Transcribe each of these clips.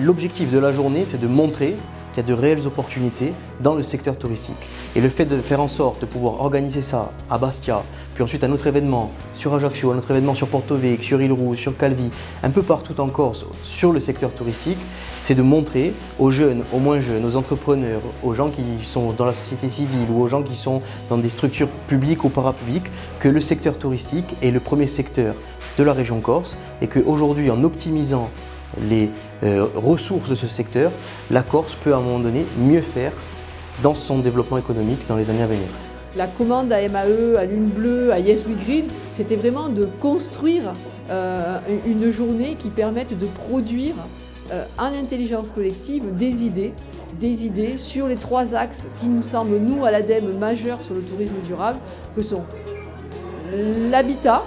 L'objectif de la journée, c'est de montrer qu'il y a de réelles opportunités dans le secteur touristique. Et le fait de faire en sorte de pouvoir organiser ça à Bastia, puis ensuite un autre événement sur Ajaccio, un autre événement sur Porto Vecchio, sur Île Rouge, sur Calvi, un peu partout en Corse sur le secteur touristique, c'est de montrer aux jeunes, aux moins jeunes, aux entrepreneurs, aux gens qui sont dans la société civile ou aux gens qui sont dans des structures publiques ou parapubliques que le secteur touristique est le premier secteur de la région Corse et qu'aujourd'hui, en optimisant les ressources de ce secteur, la Corse peut à un moment donné mieux faire dans son développement économique dans les années à venir. La commande à MAE, à Lune Bleue, à Yes We Green, c'était vraiment de construire une journée qui permette de produire en intelligence collective des idées sur les 3 axes qui nous semblent, nous, à l'ADEME, majeurs sur le tourisme durable, que sont l'habitat,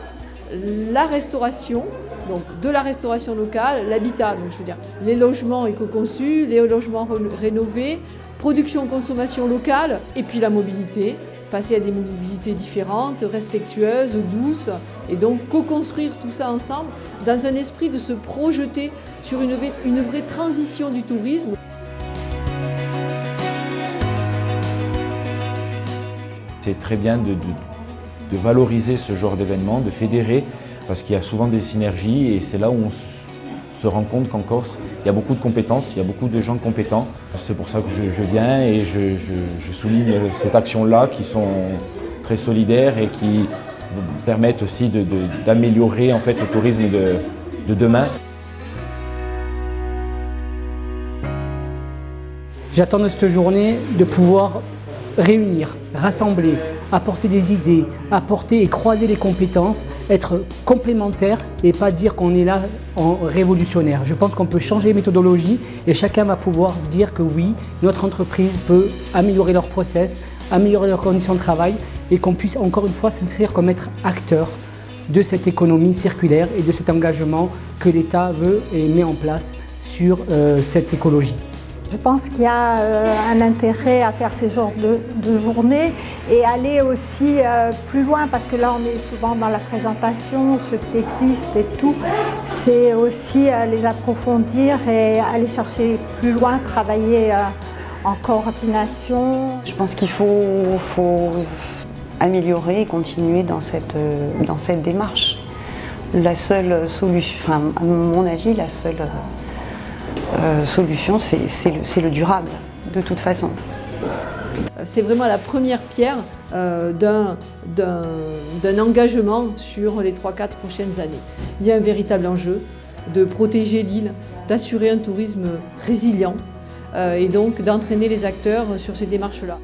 la restauration, donc de la restauration locale, l'habitat, donc je veux dire les logements éco-conçus, les logements rénovés, production-consommation locale et puis la mobilité, passer à des mobilités différentes, respectueuses, douces et donc co-construire tout ça ensemble dans un esprit de se projeter sur une vraie transition du tourisme. C'est très bien de valoriser ce genre d'événement, de fédérer, parce qu'il y a souvent des synergies et c'est là où on se rend compte qu'en Corse, il y a beaucoup de compétences, il y a beaucoup de gens compétents. C'est pour ça que je viens et je souligne ces actions-là qui sont très solidaires et qui permettent aussi d'améliorer en fait, le tourisme de demain. J'attends de cette journée de pouvoir réunir, rassembler, apporter des idées, apporter et croiser les compétences, être complémentaires et pas dire qu'on est là en révolutionnaire. Je pense qu'on peut changer les méthodologies et chacun va pouvoir dire que oui, notre entreprise peut améliorer leur process, améliorer leurs conditions de travail et qu'on puisse encore une fois s'inscrire comme être acteur de cette économie circulaire et de cet engagement que l'État veut et met en place sur cette écologie. Je pense qu'il y a un intérêt à faire ces genres de journées et aller aussi plus loin parce que là on est souvent dans la présentation, ce qui existe et tout. C'est aussi les approfondir et aller chercher plus loin, travailler en coordination. Je pense qu'il faut améliorer et continuer dans cette démarche. La seule solution, enfin à mon avis, la seule solution, c'est le durable, de toute façon. C'est vraiment la première pierre d'un engagement sur les 3-4 prochaines années. Il y a un véritable enjeu de protéger l'île, d'assurer un tourisme résilient et donc d'entraîner les acteurs sur ces démarches-là.